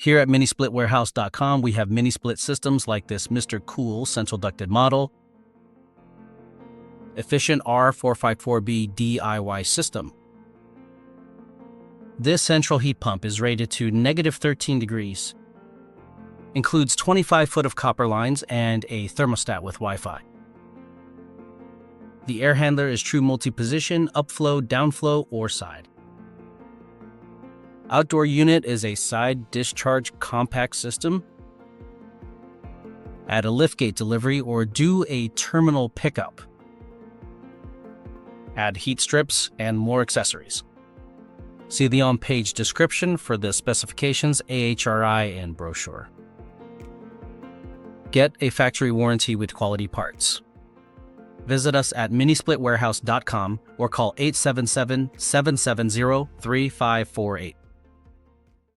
Here at MiniSplitWarehouse.com, we have mini-split systems like this MRCOOL central ducted model, efficient R454B DIY system. This central heat pump is rated to -13 degrees, includes 25 foot of copper lines and a thermostat with Wi-Fi. The air handler is true multi-position, upflow, downflow, or side. Outdoor unit is a side discharge compact system. Add a liftgate delivery or do a terminal pickup. Add heat strips and more accessories. See the on-page description for the specifications, AHRI, and brochure. Get a factory warranty with quality parts. Visit us at MiniSplitWarehouse.com or call 877-770-3548.